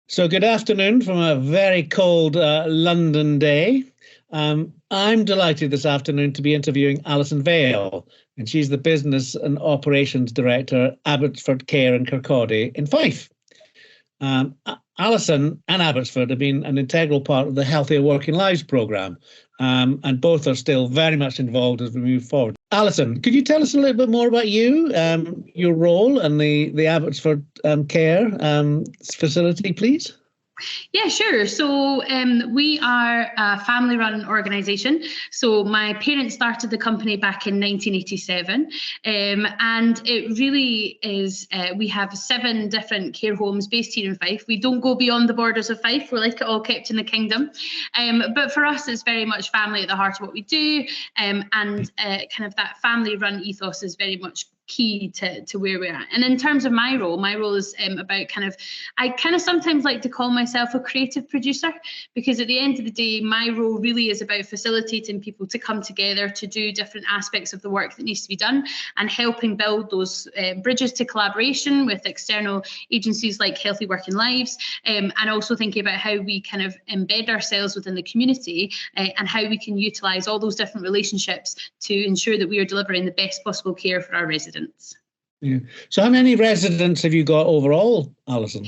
So, good afternoon from a very cold London day. I'm delighted this afternoon to be interviewing Alyson Vale, and she's the Business and Operations Director, Abbotsford Care in Kirkcaldy in Fife. Alyson and Abbotsford have been an integral part of the Healthier Working Lives programme, and both are still very much involved as we move forward. Alyson, could you tell us a little bit more about you, your role, and the Abbotsford Care facility, please? Yeah, sure. So we are a family-run organisation. So my parents started the company back in 1987, and it really is. We have 7 different care homes based here in Fife. We don't go beyond the borders of Fife. We like it all kept in the kingdom. But for us, it's very much family at the heart of what we do, and kind of that family-run ethos is very much key to where we're at. And in terms of my role is about I sometimes like to call myself a creative producer, because at the end of the day, my role really is about facilitating people to come together to do different aspects of the work that needs to be done, and helping build those bridges to collaboration with external agencies like Healthy Working Lives, and also thinking about how we kind of embed ourselves within the community, and how we can utilise all those different relationships to ensure that we are delivering the best possible care for our residents. Yeah. So how many residents have you got overall, Alyson?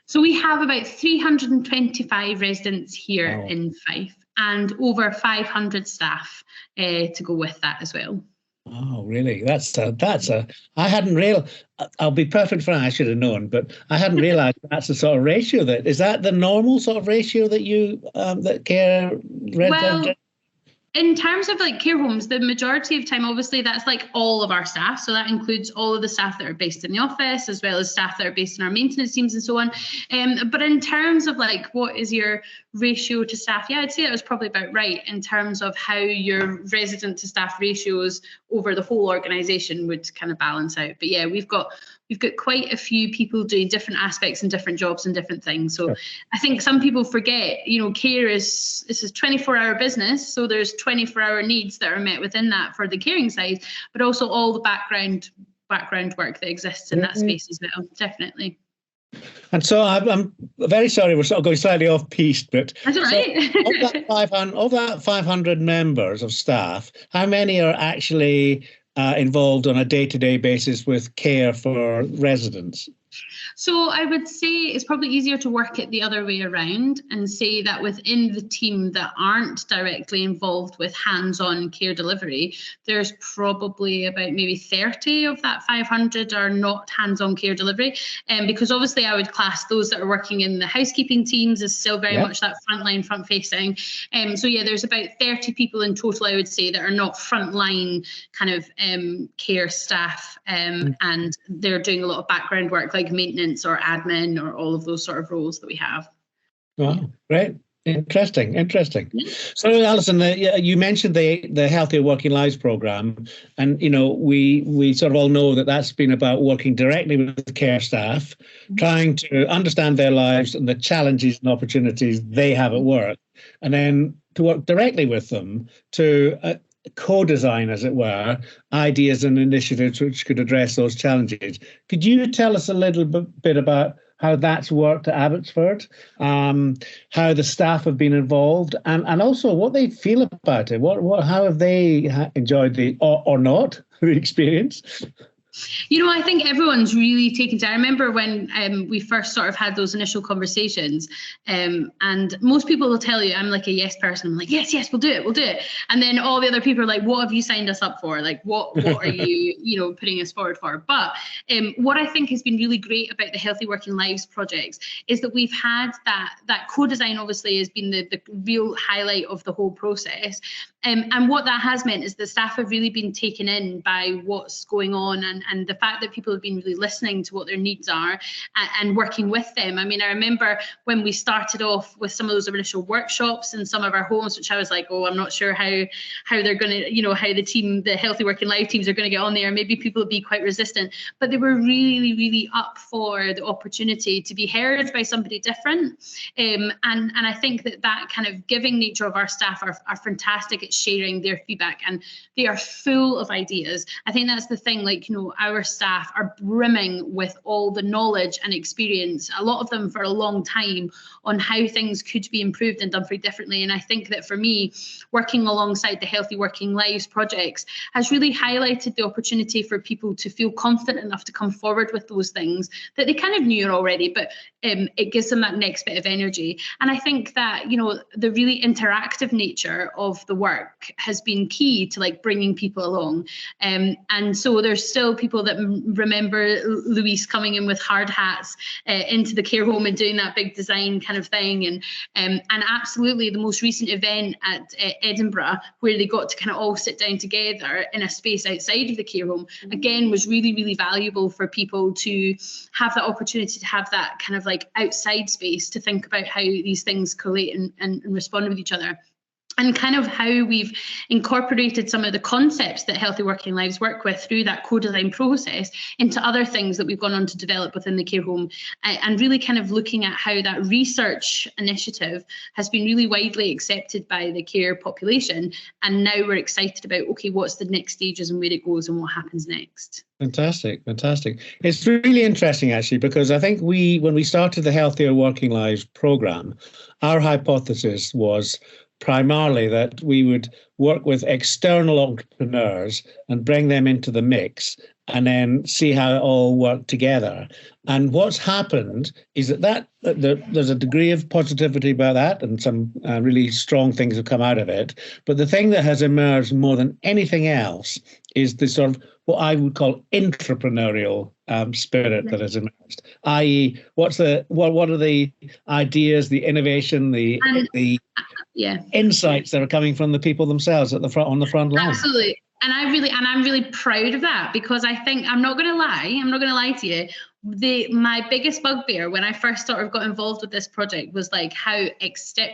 So we have about 325 residents here in Fife, and over 500 staff to go with that as well. Oh, really? That's a. I hadn't real. I'll be perfect frank. I should have known, but I hadn't realised that's the sort of ratio. That is that the normal sort of ratio that you that care residents. Well, in terms of like care homes, the majority of time, obviously, that's like all of our staff. So that includes all of the staff that are based in the office, as well as staff that are based in our maintenance teams and so on. But in terms of like, what is your ratio to staff? Yeah, I'd say that was probably about right in terms of how your resident to staff ratios over the whole organisation would kind of balance out. But yeah, we've got quite a few people doing different aspects and different jobs and different things. So I think some people forget, care is a 24-hour business. So there's 24-hour needs that are met within that for the caring side, but also all the background work that exists in that space as well, definitely. And so I'm very sorry, we're sort of going slightly off piste, but that's all right. So of that 500 members of staff, how many are actually involved on a day-to-day basis with care for residents? So I would say it's probably easier to work it the other way around and say that within the team that aren't directly involved with hands-on care delivery, there's probably about maybe 30 of that 500 are not hands-on care delivery. Because obviously I would class those that are working in the housekeeping teams as still very much that frontline, front-facing. So yeah, there's about 30 people in total, I would say, that are not frontline kind of care staff, and they're doing a lot of background work like maintenance or admin or all of those sort of roles that we have. Oh, great. Interesting. So, Alyson, you mentioned the Healthier Working Lives programme, and we sort of all know that that's been about working directly with care staff, trying to understand their lives and the challenges and opportunities they have at work, and then to work directly with them to co-design, as it were, ideas and initiatives which could address those challenges. Could you tell us a little bit about how that's worked at Abbotsford, how the staff have been involved, and also what they feel about it? How have they enjoyed or not the experience? I think everyone's really taken to. I remember when we first sort of had those initial conversations, and most people will tell you I'm like a yes person. I'm like, yes, we'll do it. And then all the other people are like, what have you signed us up for? Like, what are you, putting us forward for? But what I think has been really great about the Healthy Working Lives projects is that we've had that co-design obviously has been the real highlight of the whole process. And what that has meant is the staff have really been taken in by what's going on, and the fact that people have been really listening to what their needs are and working with them. I mean, I remember when we started off with some of those initial workshops in some of our homes, which I was like, I'm not sure how they're going to, how the Healthy Working Life teams are going to get on there. Maybe people will be quite resistant, but they were really, really up for the opportunity to be heard by somebody different. And I think that kind of giving nature of our staff are fantastic at sharing their feedback, and they are full of ideas. I think that's the thing, like, our staff are brimming with all the knowledge and experience, a lot of them for a long time, on how things could be improved and done very differently. And I think that for me, working alongside the Healthy Working Lives projects has really highlighted the opportunity for people to feel confident enough to come forward with those things that they kind of knew already, but it gives them that next bit of energy. And I think that, you know, the really interactive nature of the work has been key to like bringing people along. And so there's still people that remember Louise coming in with hard hats into the care home and doing that big design kind of thing. And absolutely the most recent event at Edinburgh, where they got to kind of all sit down together in a space outside of the care home, again, was really, really valuable for people to have the opportunity to have that kind of like outside space to think about how these things collate and respond with each other. And kind of how we've incorporated some of the concepts that Healthy Working Lives work with through that co-design process into other things that we've gone on to develop within the care home, and really kind of looking at how that research initiative has been really widely accepted by the care population. And now we're excited about, okay, what's the next stages and where it goes and what happens next. Fantastic. It's really interesting, actually, because I think when we started the Healthier Working Lives program, our hypothesis was primarily that we would work with external entrepreneurs and bring them into the mix and then see how it all worked together. And what's happened is that there's a degree of positivity about that, and some really strong things have come out of it. But the thing that has emerged more than anything else is the sort of what I would call entrepreneurial spirit that has emerged. I.e., what are the ideas, the innovation, the insights that are coming from the people themselves on the front line. Absolutely. And I'm really proud of that, because I think, I'm not going to lie to you, my biggest bugbear when I first sort of got involved with this project was like how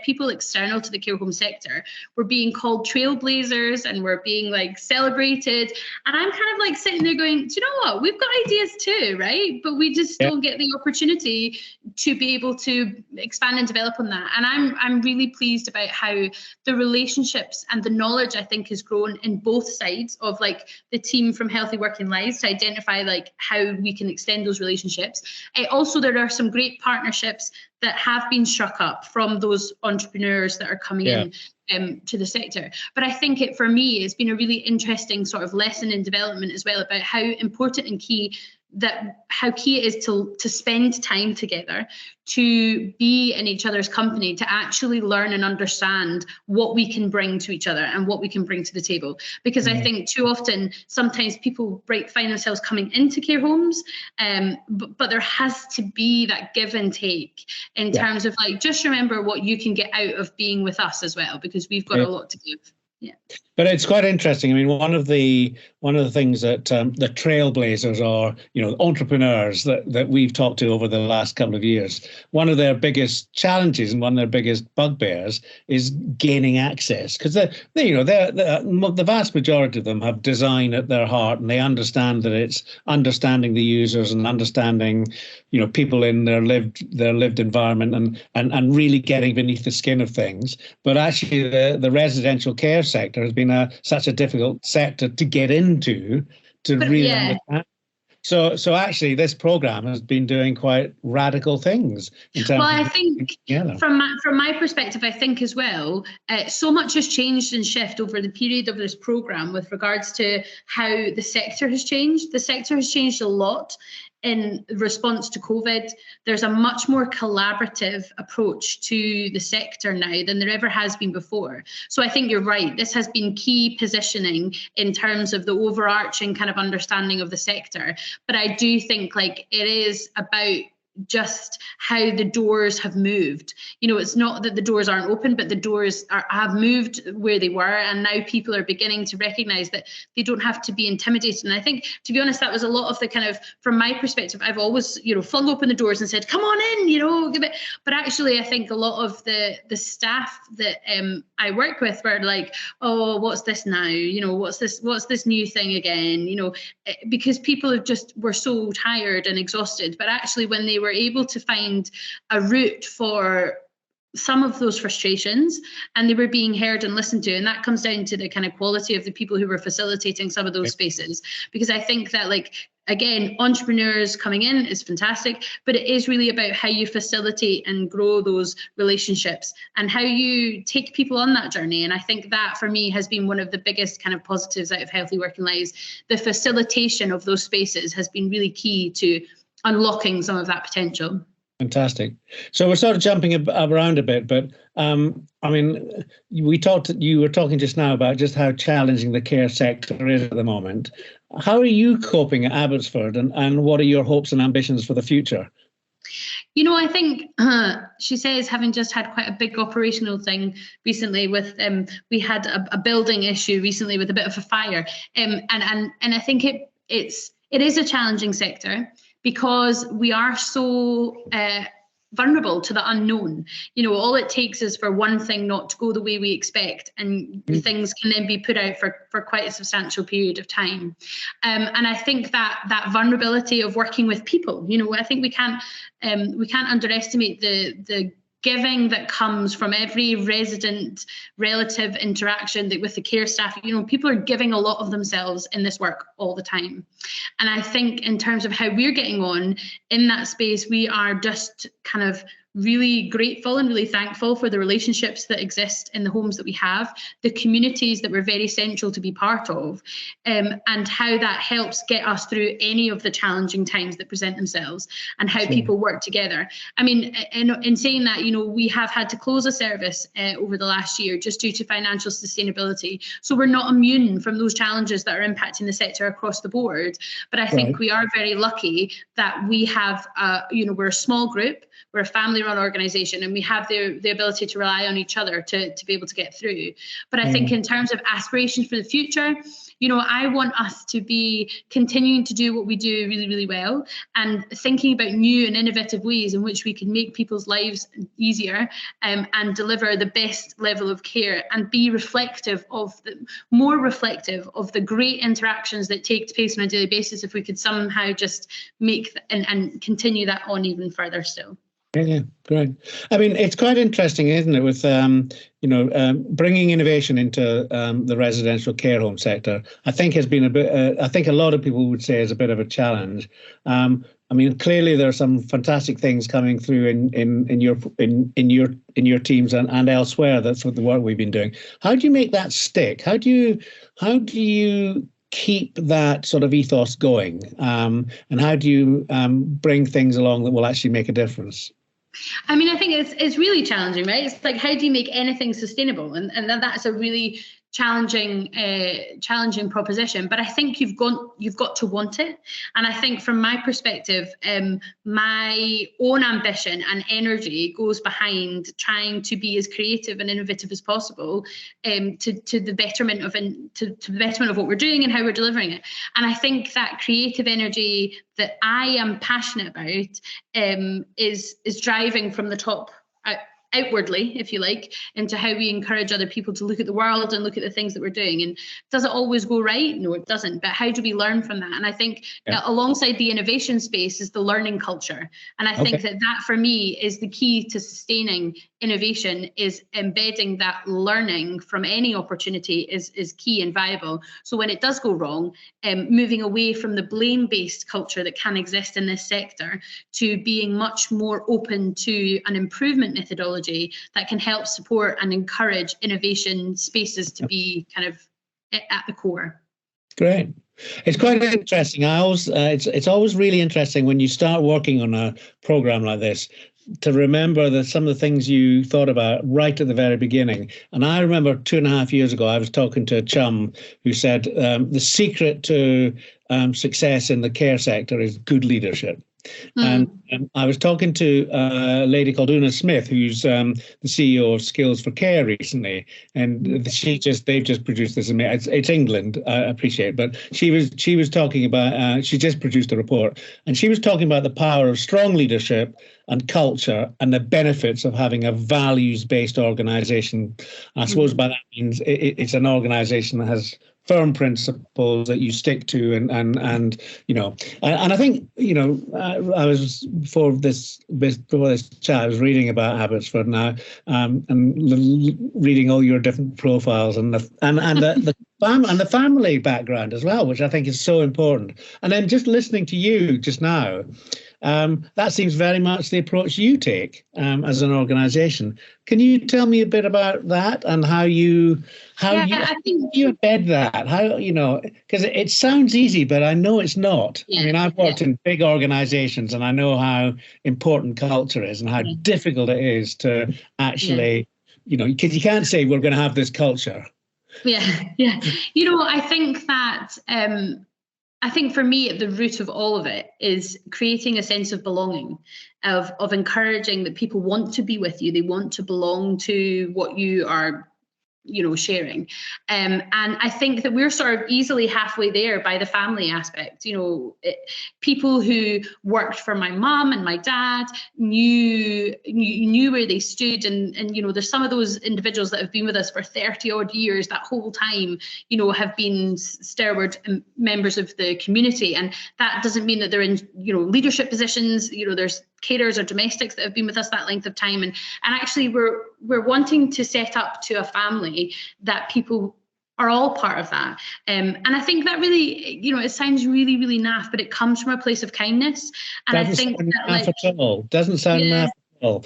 people external to the care home sector were being called trailblazers and were being like celebrated. And I'm kind of like sitting there going, do you know what? We've got ideas too, right? But we just don't get the opportunity to be able to expand and develop on that. And I'm really pleased about how the relationships and the knowledge, I think, has grown in both sides of like the team from Healthy Working Lives to identify like how we can extend those relationships. Also, there are some great partnerships that have been struck up from those entrepreneurs that are coming in to the sector. But I think for me, it's been a really interesting sort of lesson in development as well about how important and how key it is to spend time together, to be in each other's company, to actually learn and understand what we can bring to each other and what we can bring to the table. Because I think too often, sometimes people find themselves coming into care homes, but there has to be that give and take in terms of like, just remember what you can get out of being with us as well, because we've got a lot to give. Yeah. But it's quite interesting. I mean, one of the things that the trailblazers are, you know, entrepreneurs that we've talked to over the last couple of years, one of their biggest challenges and one of their biggest bugbears is gaining access, because the vast majority of them have design at their heart, and they understand that it's understanding the users and understanding, you know, people in their lived environment and really getting beneath the skin of things. But actually, the residential care sector has been such a difficult sector to get into to really understand. So actually, this program has been doing quite radical things in terms. Well, I think from my perspective, I think as well, so much has changed and shifted over the period of this program with regards to how the sector has changed. The sector has changed a lot in response to COVID. There's a much more collaborative approach to the sector now than there ever has been before. So I think you're right. This has been key positioning in terms of the overarching kind of understanding of the sector. But I do think like it is about just how the doors have moved. You know, it's not that the doors aren't open, but the doors have moved where they were, and now people are beginning to recognize that they don't have to be intimidated. And I think, to be honest, that was a lot of the kind of, from my perspective, I've always, you know, flung open the doors and said, come on in, you know, give it. But actually, I think a lot of the staff that I work with were like, oh, what's this now? You know, what's this new thing again? You know, because people were so tired and exhausted. But actually, when they were able to find a route for some of those frustrations, and they were being heard and listened to, and that comes down to the kind of quality of the people who were facilitating some of those spaces. Because I think that, like, again, entrepreneurs coming in is fantastic, but it is really about how you facilitate and grow those relationships and how you take people on that journey. And I think that for me has been one of the biggest kind of positives out of Healthy Working Lives. The facilitation of those spaces has been really key to unlocking some of that potential. Fantastic. So we're sort of jumping around a bit, but I mean, you were talking just now about just how challenging the care sector is at the moment. How are you coping at Abbotsford, and what are your hopes and ambitions for the future? You know, I think she says, having just had quite a big operational thing recently with, we had a building issue recently with a bit of a fire, and I think it is a challenging sector because we are so vulnerable to the unknown. You know, all it takes is for one thing not to go the way we expect, and things can then be put out for quite a substantial period of time. And I think that vulnerability of working with people, you know, I think we can't underestimate the giving that comes from every resident relative interaction with the care staff. You know, people are giving a lot of themselves in this work all the time. And I think in terms of how we're getting on in that space, we are just kind of really grateful and really thankful for the relationships that exist in the homes that we have, the communities that we're very central to be part of, and how that helps get us through any of the challenging times that present themselves, and how people work together. I mean, in saying that, you know, we have had to close a service over the last year just due to financial sustainability. So we're not immune from those challenges that are impacting the sector across the board. But I think we are very lucky that we have, you know, we're a small group, we're a family-run organisation, and we have the ability to rely on each other to be able to get through. But I think in terms of aspirations for the future, you know, I want us to be continuing to do what we do really, really well, and thinking about new and innovative ways in which we can make people's lives easier, and deliver the best level of care, and be more reflective of the great interactions that take place on a daily basis. If we could somehow just make and continue that on even further still. Yeah, great. I mean, it's quite interesting, isn't it, with bringing innovation into the residential care home sector. I think has been a bit. I think a lot of people would say is a bit of a challenge. I mean, clearly there are some fantastic things coming through in your teams and elsewhere. That's what the work we've been doing. How do you make that stick? How do you keep that sort of ethos going? And how do you bring things along that will actually make a difference? I mean, I think it's really challenging, right? It's like, how do you make anything sustainable? And that's a really challenging proposition. But I think you've got to want it. And I think from my perspective, my own ambition and energy goes behind trying to be as creative and innovative as possible, to the betterment of what we're doing and how we're delivering it. And I think that creative energy that I am passionate about is driving from the top outwardly, if you like, into how we encourage other people to look at the world and look at the things that we're doing. And does it always go right? No, it doesn't. But how do we learn from that? And I think alongside the innovation space is the learning culture. And I think that for me is the key to sustaining innovation, is embedding that learning from any opportunity is key and viable. So when it does go wrong, moving away from the blame-based culture that can exist in this sector to being much more open to an improvement methodology that can help support and encourage innovation spaces to be kind of at the core. Great. It's quite interesting. It's always really interesting when you start working on a program like this to remember that some of the things you thought about right at the very beginning. And I remember 2.5 years ago, I was talking to a chum who said the secret to success in the care sector is good leadership. And I was talking to a lady called Una Smith, who's the CEO of Skills for Care recently, and they've just produced this. It's England, I appreciate, but she was talking about. She just produced a report, and she was talking about the power of strong leadership and culture and the benefits of having a values-based organisation. I suppose by that means it's an organisation that has firm principles that you stick to, and I think I was before this chat, I was reading about Abbotsford now, and reading all your different profiles and the family background as well, which I think is so important. And then just listening to you just now, that seems very much the approach you take as an organisation. Can you tell me a bit about that and how you embed that? How because it sounds easy, but I know it's not. I mean, I've worked in big organisations, and I know how important culture is and how difficult it is to actually, because you can't say we're going to have this culture. Yeah. I think that. I think for me, at the root of all of it is creating a sense of belonging, of encouraging that people want to be with you. They want to belong to what you are, sharing. And I think that we're sort of easily halfway there by the family aspect. People who worked for my mum and my dad knew where they stood. And there's some of those individuals that have been with us for 30 odd years, that whole time, have been stalwart members of the community. And that doesn't mean that they're in, leadership positions. There's carers or domestics that have been with us that length of time. And actually we're wanting to set up to a family that people are all part of that. And I think that really, it sounds really, really naff, but it comes from a place of kindness. And I think that doesn't sound naff at all.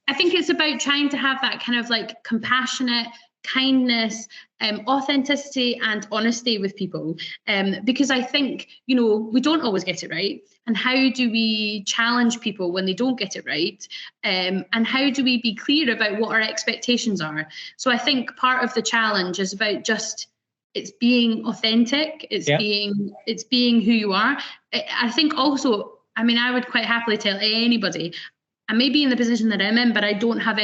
I think it's about trying to have that kind of like compassionate kindness, authenticity and honesty with people, because I think we don't always get it right, and how do we challenge people when they don't get it right, and how do we be clear about what our expectations are? So I think part of the challenge is about it's being authentic, it's being who you are. I think also, I would quite happily tell anybody, I may be in the position that I'm in, but I don't have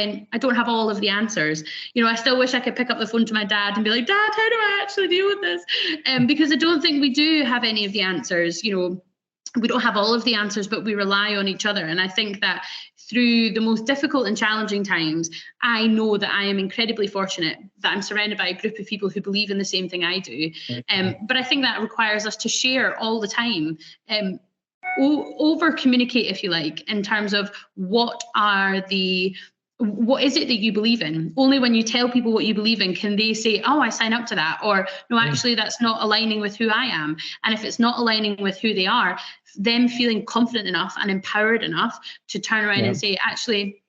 all of the answers. I still wish I could pick up the phone to my dad and be like, Dad, how do I actually deal with this? Because I don't think we do have any of the answers. We don't have all of the answers, but we rely on each other. And I think that through the most difficult and challenging times, I know that I am incredibly fortunate that I'm surrounded by a group of people who believe in the same thing I do. But I think that requires us to share all the time. Over communicate, if you like, in terms of what is it that you believe in. Only when you tell people what you believe in can they say, oh, I sign up to that, or no, actually that's not aligning with who I am. And if it's not aligning with who they are, them feeling confident enough and empowered enough to turn around and say, actually,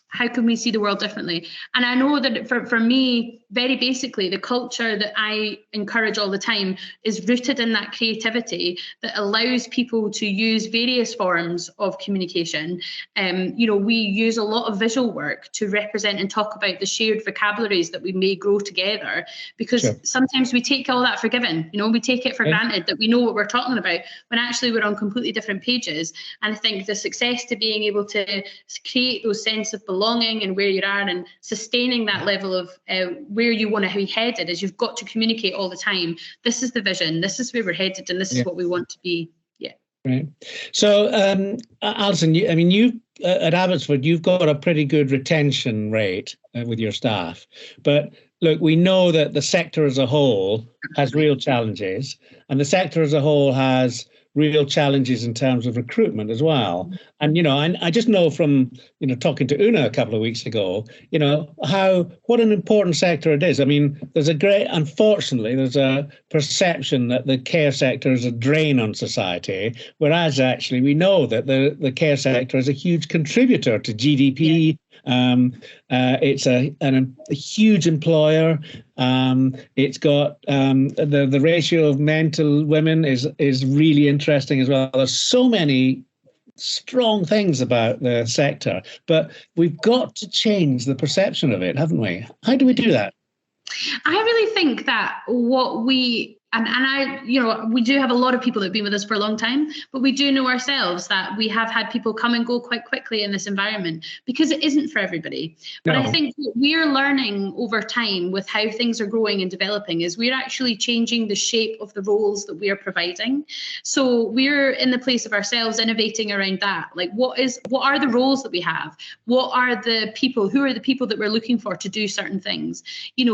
how can we see the world differently? And I know that for me, very basically, the culture that I encourage all the time is rooted in that creativity that allows people to use various forms of communication. We use a lot of visual work to represent and talk about the shared vocabularies that we may grow together, because sometimes we take all that for given. We take it for granted that we know what we're talking about when actually we're on completely different pages. And I think the success to being able to create those sense of belonging and where you are and sustaining that level of where you want to be headed is you've got to communicate all the time. This is the vision, this is where we're headed, and this is what we want to be. Right. So, Alyson, you at Abbotsford, you've got a pretty good retention rate with your staff. But look, we know that the sector as a whole has real challenges, and the sector as a whole has real challenges in terms of recruitment as well. And, I just know from, talking to Una a couple of weeks ago, what an important sector it is. Unfortunately, there's a perception that the care sector is a drain on society, whereas actually we know that the care sector is a huge contributor to GDP. It's a huge employer. It's got the ratio of men to women is really interesting as well. There's so many strong things about the sector, but we've got to change the perception of it, haven't we? How do we do that? I really think that what we I, we do have a lot of people that have been with us for a long time, but we do know ourselves that we have had people come and go quite quickly in this environment because it isn't for everybody. But I think what we're learning over time with how things are growing and developing is we're actually changing the shape of the roles that we are providing. So we're in the place of ourselves innovating around that. Like, what are the roles that we have? What are the people? Who are the people that we're looking for to do certain things?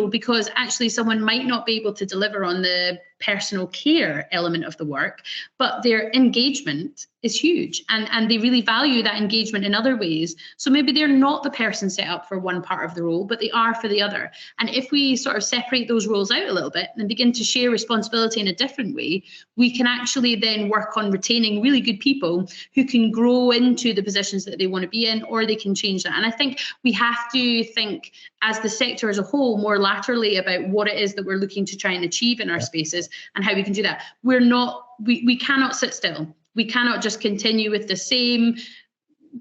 Because actually someone might not be able to deliver on the personal care element of the work, but their engagement is huge, and they really value that engagement in other ways. So maybe they're not the person set up for one part of the role, but they are for the other. And if we sort of separate those roles out a little bit and begin to share responsibility in a different way, we can actually then work on retaining really good people who can grow into the positions that they want to be in, or they can change that. And I think we have to think as the sector as a whole more laterally about what it is that we're looking to try and achieve in our spaces and how we can do that. We cannot sit still. We cannot just continue with the same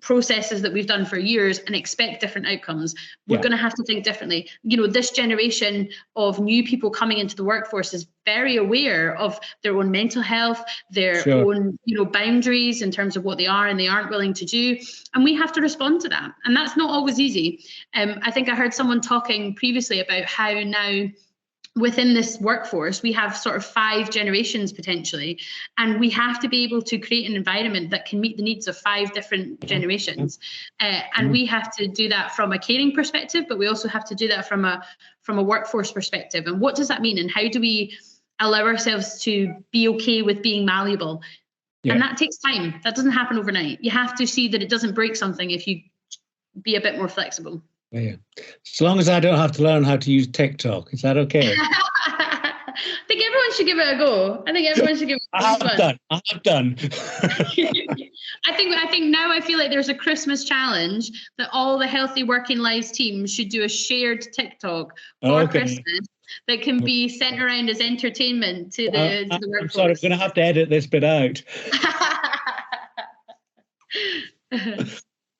processes that we've done for years and expect different outcomes. We're going to have to think differently. This generation of new people coming into the workforce is very aware of their own mental health, their own, boundaries in terms of what they are and they aren't willing to do. And we have to respond to that. And that's not always easy. I think I heard someone talking previously about how now within this workforce, we have sort of 5 generations potentially, and we have to be able to create an environment that can meet the needs of 5 different generations. And we have to do that from a caring perspective, but we also have to do that from a workforce perspective. And what does that mean? And how do we allow ourselves to be okay with being malleable? And that takes time. That doesn't happen overnight. You have to see that it doesn't break something if you be a bit more flexible. Yeah. As long as I don't have to learn how to use TikTok, is that okay? I think everyone should give it a go. I think everyone should give it a go. I have done. I think now I feel like there's a Christmas challenge that all the Healthy Working Lives teams should do a shared TikTok for Christmas that can be sent around as entertainment to the workforce. I'm sorry, I'm going to have to edit this bit out.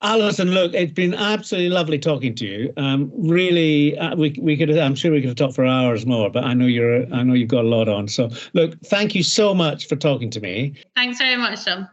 Alyson, look, it's been absolutely lovely talking to you. Really, we could. I'm sure we could have talked for hours more, but I know you've got a lot on. So, look, thank you so much for talking to me. Thanks very much, John.